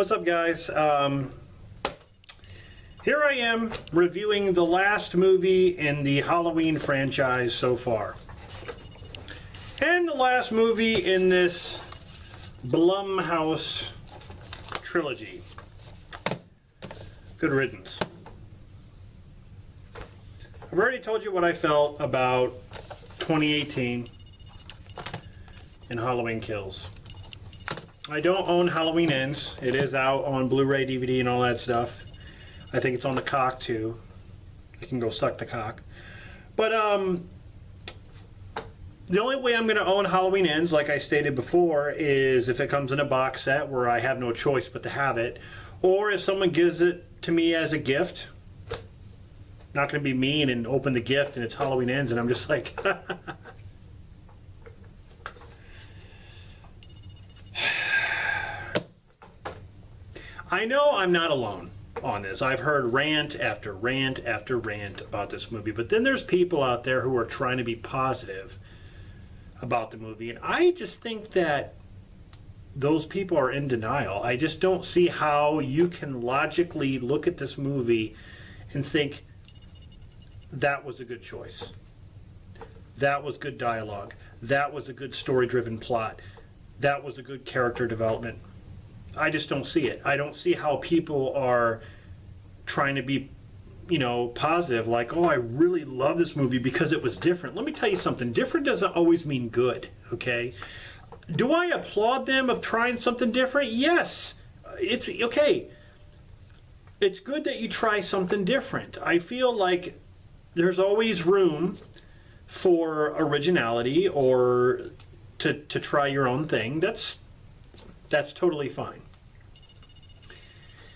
What's up, guys? Here I am reviewing the last movie in the Halloween franchise so far. And the last movie in this Blumhouse trilogy. Good riddance. I've already told you what I felt about 2018 and Halloween Kills. I don't own Halloween Ends. It is out on Blu-ray, DVD, and all that stuff. I think it's on the cock too. You can go suck the cock. But the only way I'm going to own Halloween Ends, like I stated before, is if it comes in a box set where I have no choice but to have it, or if someone gives it to me as a gift. Not going to be mean and open the gift and it's Halloween Ends and I'm just like I know I'm not alone on this. I've heard rant after rant after rant about this movie, but then there's people out there who are trying to be positive about the movie, and I just think that those people are in denial. I just don't see how you can logically look at this movie and think that was a good choice. That was good dialogue. That was a good story-driven plot. That was a good character development. I just don't see it. I don't see how people are trying to be, you know, positive, like, oh, I really love this movie because it was different. Let me tell you something. Different doesn't always mean good, okay? Do I applaud them of trying something different? Yes. It's okay. It's good that you try something different. I feel like there's always room for originality or to try your own thing. That's totally fine.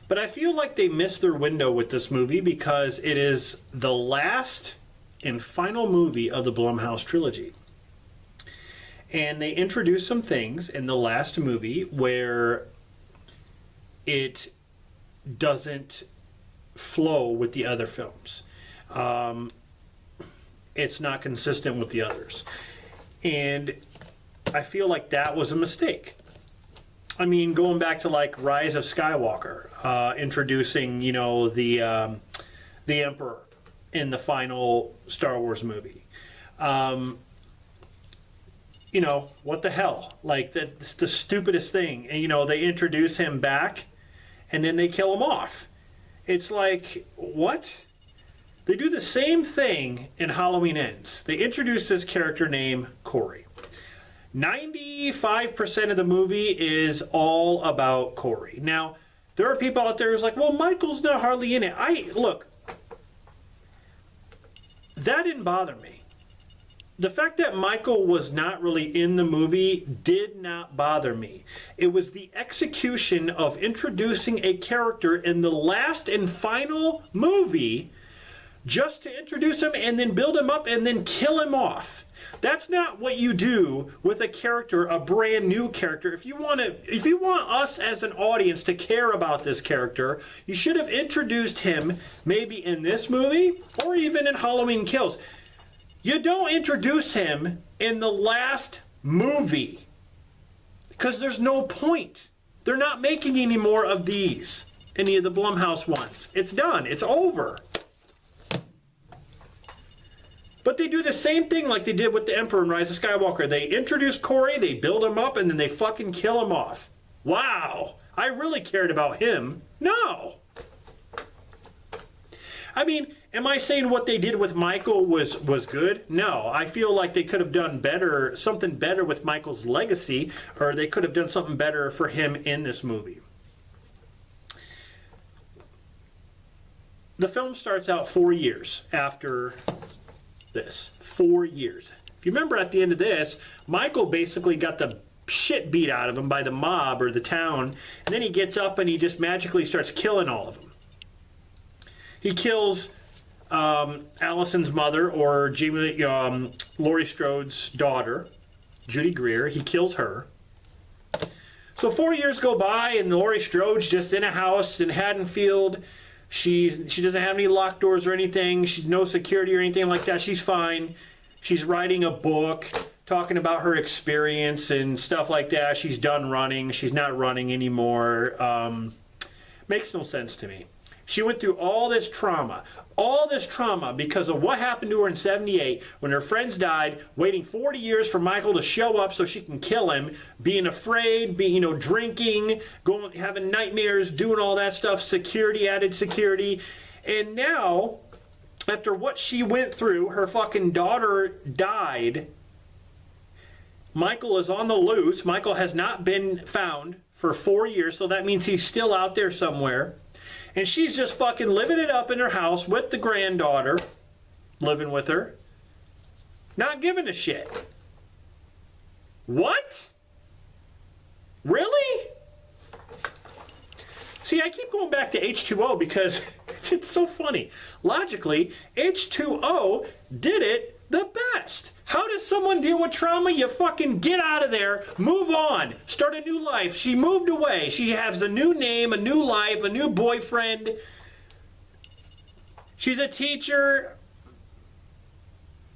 But I feel like they missed their window with this movie because it is the last and final movie of the Blumhouse trilogy. And they introduced some things in the last movie where it doesn't flow with the other films. It's not consistent with the others. And I feel like that was a mistake. I mean, going back to like Rise of Skywalker, introducing, you know, the Emperor in the final Star Wars movie. You know, what the hell? Like, that's the stupidest thing. And, you know, they introduce him back and then they kill him off. It's like, what? They do the same thing in Halloween Ends. They introduce this character named Corey. 95% of the movie is all about Corey. Now, there are people out there who's like, well, Michael's not hardly in it. Look, that didn't bother me. The fact that Michael was not really in the movie did not bother me. It was the execution of introducing a character in the last and final movie just to introduce him and then build him up and then kill him off. That's not what you do with a character, a brand new character. If you want us as an audience to care about this character, you should have introduced him maybe in this movie or even in Halloween Kills. You don't introduce him in the last movie because there's no point. They're not making any more of these, any of the Blumhouse ones. It's done. It's over. But they do the same thing like they did with the Emperor in Rise of Skywalker. They introduce Corey, they build him up, and then they fucking kill him off. Wow. I really cared about him. No. I mean, am I saying what they did with Michael was good? No. I feel like they could have done better, something better with Michael's legacy, or they could have done something better for him in this movie. The film starts out 4 years after this. 4 years. If you remember at the end of this, Michael basically got the shit beat out of him by the mob or the town, and then he gets up and he just magically starts killing all of them. He kills Allison's mother, or Laurie Strode's daughter, Judy Greer. He kills her. So 4 years go by and Laurie Strode's just in a house in Haddonfield. She doesn't have any locked doors or anything. She's no security or anything like that. She's fine. She's writing a book talking about her experience and stuff like that. She's done running. She's not running anymore. Makes no sense to me. She went through all this trauma because of what happened to her in 78 when her friends died, waiting 40 years for Michael to show up so she can kill him, being afraid, drinking, going, having nightmares, doing all that stuff, added security. And now, after what she went through, her fucking daughter died. Michael is on the loose. Michael has not been found for 4 years, so that means he's still out there somewhere. And she's just fucking living it up in her house with the granddaughter, living with her, not giving a shit. What? Really? See, I keep going back to H2O because it's so funny. Logically, H2O did it the best. How does someone deal with trauma? You fucking get out of there, move on, start a new life. She moved away. She has a new name, a new life, a new boyfriend. She's a teacher.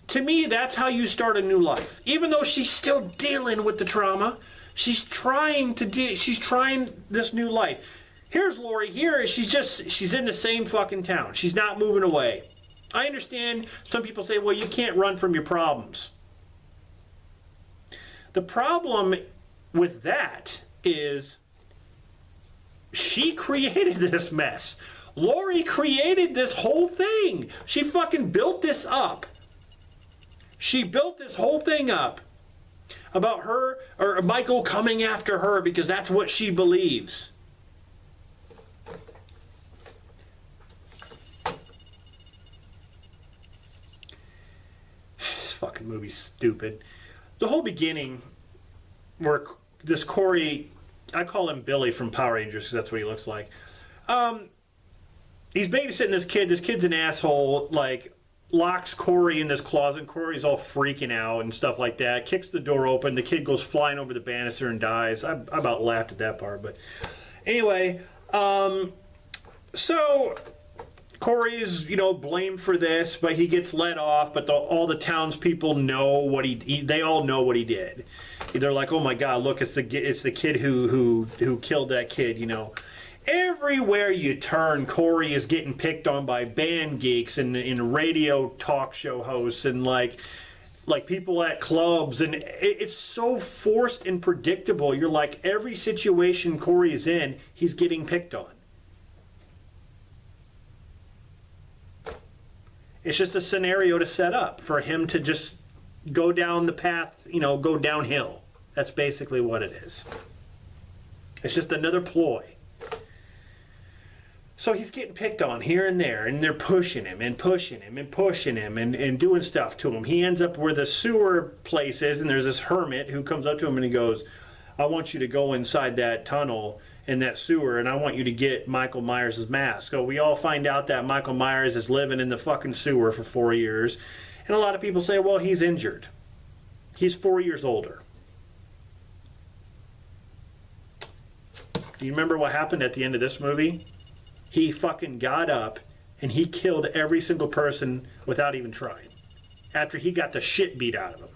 To me, that's how you start a new life. Even though she's still dealing with the trauma, she's trying this new life. Here's Lori. She's in the same fucking town. She's not moving away. I understand some people say, well, you can't run from your problems. The problem with that is she created this mess. Lori created this whole thing. She fucking built this up. She built this whole thing up about her or Michael coming after her because that's what she believes. Fucking movie's stupid. The whole beginning where this Corey, I call him Billy from Power Rangers because that's what he looks like. He's babysitting this kid. This kid's an asshole, like locks Corey in this closet. Corey's all freaking out and stuff like that. Kicks the door open. The kid goes flying over the banister and dies. I about laughed at that part, but anyway, so Corey's, blamed for this, but he gets let off. But all the townspeople know they all know what he did. They're like, oh my God, look, it's the kid who killed that kid. Everywhere you turn, Corey is getting picked on by band geeks and radio talk show hosts and like people at clubs, and it's so forced and predictable. You're like, every situation Corey is in, he's getting picked on. It's just a scenario to set up for him to just go down the path, go downhill. That's basically what it is. It's just another ploy. So he's getting picked on here and there, and they're pushing him and pushing him and pushing him and doing stuff to him. He ends up where the sewer place is, and there's this hermit who comes up to him and he goes, I want you to go inside that tunnel in that sewer, and I want you to get Michael Myers' mask. So we all find out that Michael Myers is living in the fucking sewer for 4 years. And a lot of people say, well, he's injured. He's 4 years older. Do you remember what happened at the end of this movie? He fucking got up and he killed every single person without even trying. After he got the shit beat out of him.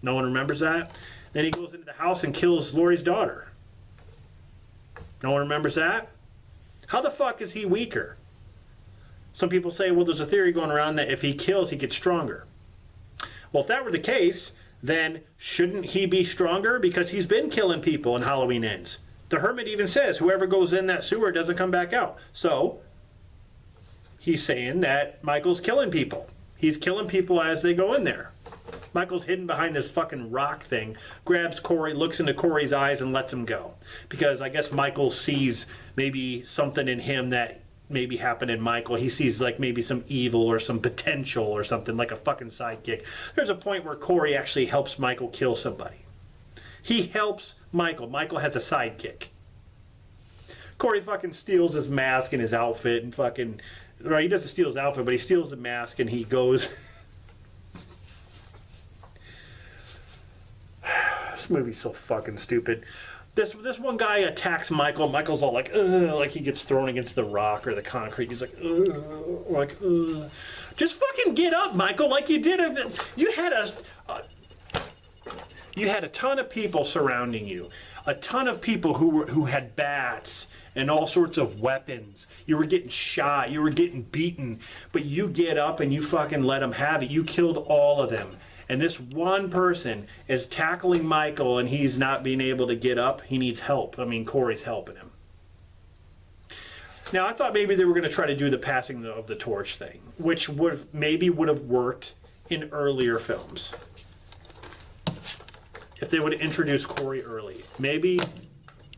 No one remembers that? Then he goes into the house and kills Lori's daughter. No one remembers that? How the fuck is he weaker? Some people say, well, there's a theory going around that if he kills, he gets stronger. Well, if that were the case, then shouldn't he be stronger? Because he's been killing people in Halloween Ends. The hermit even says whoever goes in that sewer doesn't come back out. So he's saying that Michael's killing people. He's killing people as they go in there. Michael's hidden behind this fucking rock thing, grabs Corey, looks into Corey's eyes and lets him go. Because I guess Michael sees maybe something in him that maybe happened in Michael. He sees like maybe some evil or some potential or something, like a fucking sidekick. There's a point where Corey actually helps Michael kill somebody. He helps Michael. Michael has a sidekick. Corey fucking steals his mask and his outfit and fucking... Right, he doesn't steal his outfit, but he steals the mask and he goes... This movie's so fucking stupid. This one guy attacks Michael. Michael's all like, ugh, like he gets thrown against the rock or the concrete. He's like, ugh, like, ugh. Just fucking get up, Michael, like you did. You had a ton of people surrounding you. a ton of people who had bats and all sorts of weapons. You were getting shot, you were getting beaten, but you get up and you fucking let them have it. You killed all of them. And this one person is tackling Michael and he's not being able to get up. He needs help. I mean, Corey's helping him. Now, I thought maybe they were going to try to do the passing of the torch thing, which would have worked in earlier films. If they would have introduced Corey early, maybe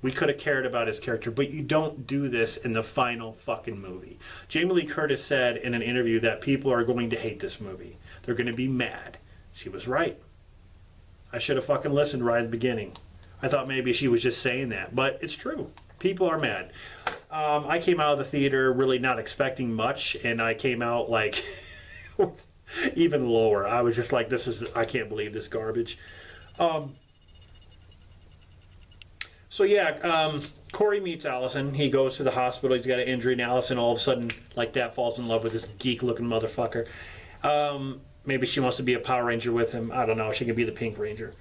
we could have cared about his character, but you don't do this in the final fucking movie. Jamie Lee Curtis said in an interview that people are going to hate this movie. They're going to be mad. She was right. I should have fucking listened right at the beginning. I thought maybe she was just saying that, but it's true. People are mad. I came out of the theater really not expecting much, and I came out like even lower. I was just like, I can't believe this garbage. So yeah, Corey meets Allison. He goes to the hospital. He's got an injury, and Allison all of a sudden, like that, falls in love with this geek-looking motherfucker. Maybe she wants to be a Power Ranger with him. I don't know. She can be the Pink Ranger.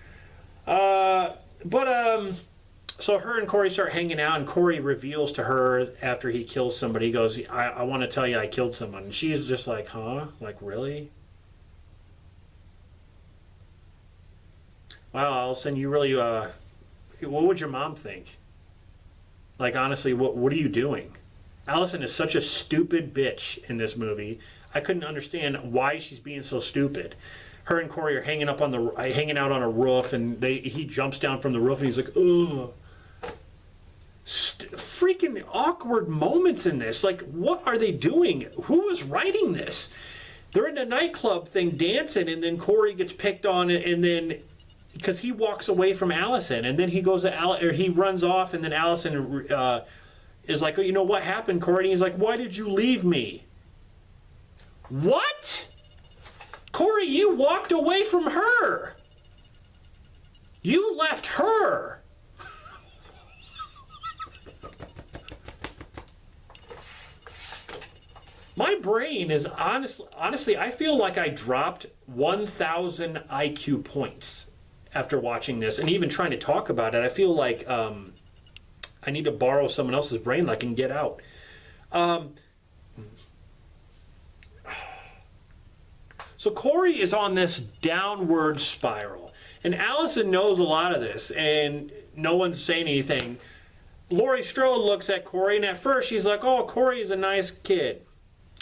So her and Corey start hanging out, and Corey reveals to her after he kills somebody, he goes, I want to tell you I killed someone. And she's just like, huh? Like, really? Wow, Allison, you really, what would your mom think? Like, honestly, what are you doing? Allison is such a stupid bitch in this movie. I couldn't understand why she's being so stupid. Her and Corey are hanging out on a roof, and he jumps down from the roof, and he's like, ugh. Freaking awkward moments in this. Like, what are they doing? Who was writing this? They're in a nightclub thing dancing, and then Corey gets picked on, and then because he walks away from Allison, and then he goes to he runs off, and then Allison is like, oh, you know what happened, Corey? And he's like, why did you leave me? What? Corey, you walked away from her. You left her. My brain is honestly, I feel like I dropped 1,000 IQ points after watching this and even trying to talk about it. I feel like I need to borrow someone else's brain that I can get out. So Corey is on this downward spiral, and Allison knows a lot of this, and no one's saying anything. Laurie Strode looks at Corey, and at first she's like, oh, Corey is a nice kid.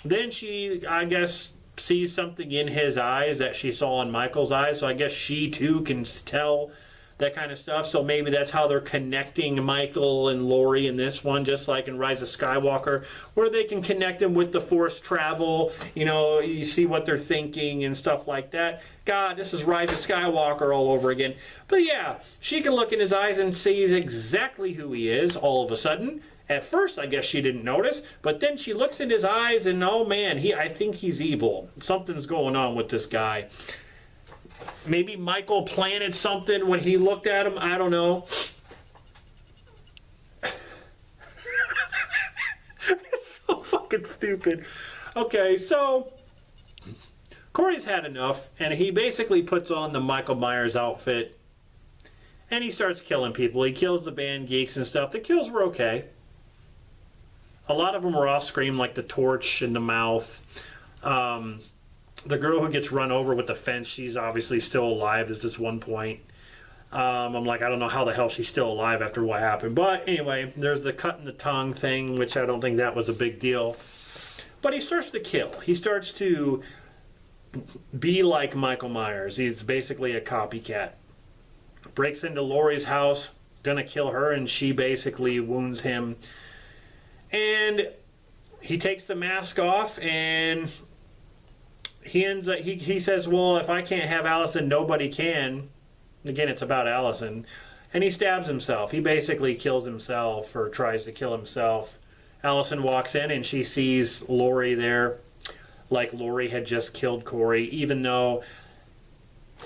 Then she, I guess, sees something in his eyes that she saw in Michael's eyes, so I guess she too can tell that kind of stuff. So maybe that's how they're connecting Michael and Laurie in this one, just like in Rise of Skywalker, where they can connect them with the Force travel. You know, you see what they're thinking and stuff like that. God, this is Rise of Skywalker all over again. But yeah, she can look in his eyes and sees exactly who he is all of a sudden. At first, I guess she didn't notice, but then she looks in his eyes and, oh man, I think he's evil. Something's going on with this guy. Maybe Michael planted something when he looked at him. I don't know. It's so fucking stupid. Okay, so Corey's had enough, and he basically puts on the Michael Myers outfit, and he starts killing people. He kills the band geeks and stuff. The kills were okay. A lot of them were off-screen, like the torch in the mouth. The girl who gets run over with the fence, she's obviously still alive at this one point. I'm like, I don't know how the hell she's still alive after what happened. But anyway, there's the cut in the tongue thing, which I don't think that was a big deal. But he starts to kill. He starts to be like Michael Myers. He's basically a copycat. Breaks into Laurie's house, gonna kill her, and she basically wounds him. And he takes the mask off, and he says, well, if I can't have Allison, nobody can. Again, it's about Allison. And he stabs himself. He basically kills himself, or tries to kill himself. Allison walks in, and she sees Laurie there, like Laurie had just killed Corey, even though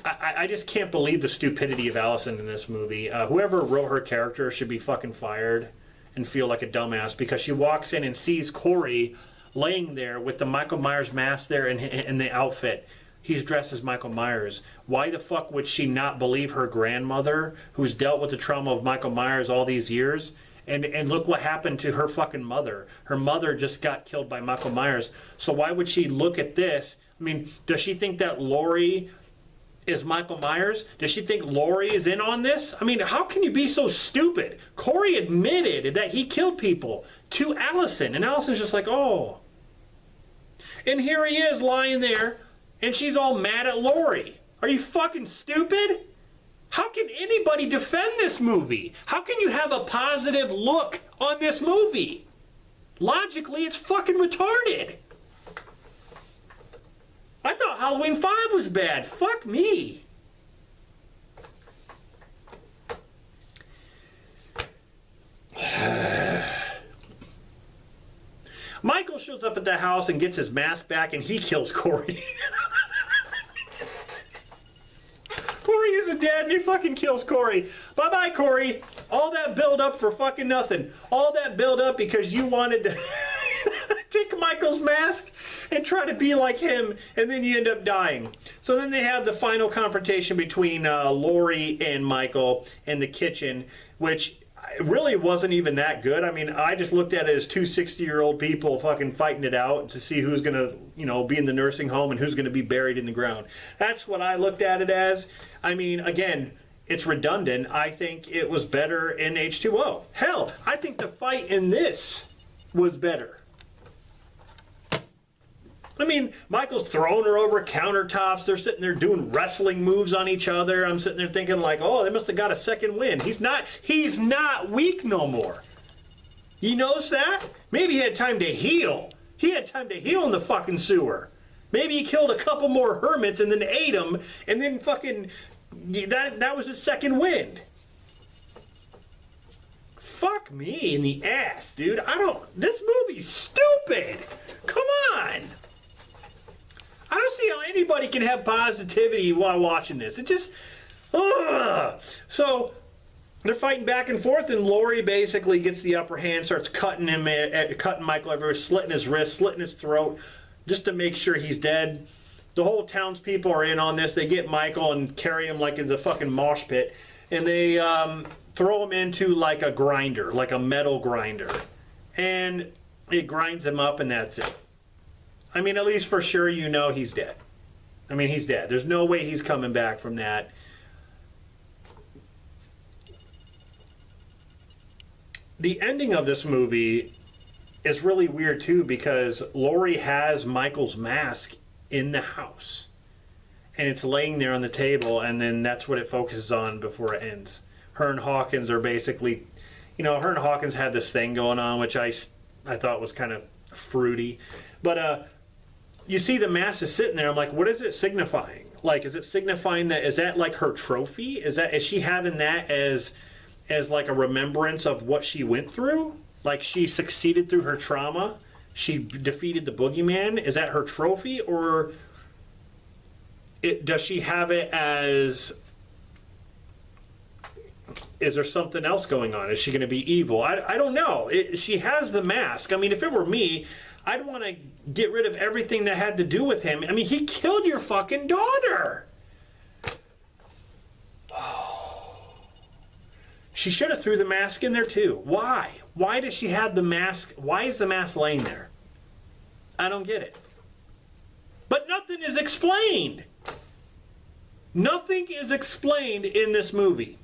I just can't believe the stupidity of Allison in this movie. Whoever wrote her character should be fucking fired and feel like a dumbass, because she walks in and sees Corey laying there with the Michael Myers mask there and the outfit. he's dressed as Michael Myers. Why the fuck would she not believe her grandmother, who's dealt with the trauma of Michael Myers all these years? And look what happened to her fucking mother. Her mother just got killed by Michael Myers. So why would she look at this? I mean, does she think that Laurie is Michael Myers? Does she think Laurie is in on this? I mean, how can you be so stupid? Corey admitted that he killed people to Allison. And Allison's just like, oh. And here he is lying there. And she's all mad at Laurie. Are you fucking stupid? How can anybody defend this movie? How can you have a positive look on this movie? Logically, it's fucking retarded. I thought Halloween 5 was bad. Fuck me. Michael shows up at the house and gets his mask back and he kills Corey. Corey isn't dead and he fucking kills Corey. Bye-bye, Corey. All that build up for fucking nothing. All that build up because you wanted to take Michael's mask and try to be like him, and then you end up dying. So then they have the final confrontation between Laurie and Michael in the kitchen, which really wasn't even that good. I mean, I just looked at it as two 60-year-old people fucking fighting it out to see who's going to, you know, be in the nursing home and who's going to be buried in the ground. That's what I looked at it as. I mean, again, it's redundant. I think it was better in H2O. Hell, I think the fight in this was better. I mean, Michael's throwing her over countertops. They're sitting there doing wrestling moves on each other. I'm sitting there thinking like, oh, they must have got a second win. He's not weak no more. You notice that? Maybe he had time to heal. He had time to heal in the fucking sewer. Maybe he killed a couple more hermits and then ate them, and then fucking, that was his second win. Fuck me in the ass, dude. This movie's stupid. Come on. I don't see how anybody can have positivity while watching this. It just, ugh. So they're fighting back and forth, and Laurie basically gets the upper hand, starts cutting Michael everywhere, slitting his wrist, slitting his throat, just to make sure he's dead. The whole townspeople are in on this. They get Michael and carry him like in the fucking mosh pit, and they throw him into like a grinder, like a metal grinder, and it grinds him up, and that's it. I mean, at least for sure you know he's dead. I mean, he's dead. There's no way he's coming back from that. The ending of this movie is really weird too, because Laurie has Michael's mask in the house. And it's laying there on the table, and then that's what it focuses on before it ends. Her and Hawkins are basically, you know, her and Hawkins had this thing going on, which I thought was kind of fruity. But, you see the mask is sitting there. I'm like, what is it signifying? Like, is it signifying that, is that like her trophy? Is she having that as like a remembrance of what she went through? Like she succeeded through her trauma? She defeated the boogeyman? Is that her trophy? Or does she have it as, is there something else going on? Is she going to be evil? I don't know. She has the mask. I mean, if it were me, I'd want to get rid of everything that had to do with him. I mean, he killed your fucking daughter. She should have threw the mask in there too. Why? Why does she have the mask? Why is the mask laying there? I don't get it. But nothing is explained. Nothing is explained in this movie.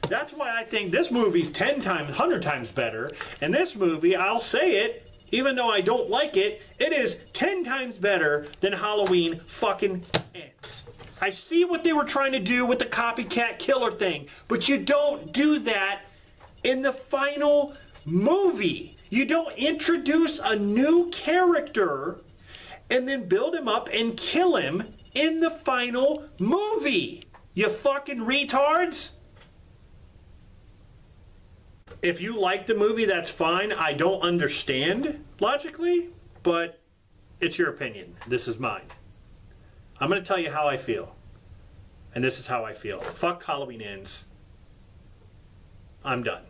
That's why I think this movie's 10 times, 100 times better. And this movie, I'll say it, even though I don't like it, it is 10 times better than Halloween fucking Ends. I see what they were trying to do with the copycat killer thing, but you don't do that in the final movie. You don't introduce a new character and then build him up and kill him in the final movie. You fucking retards. If you like the movie, that's fine. I don't understand logically, but it's your opinion. This is mine. I'm going to tell you how I feel. And this is how I feel. Fuck Halloween Ends. I'm done.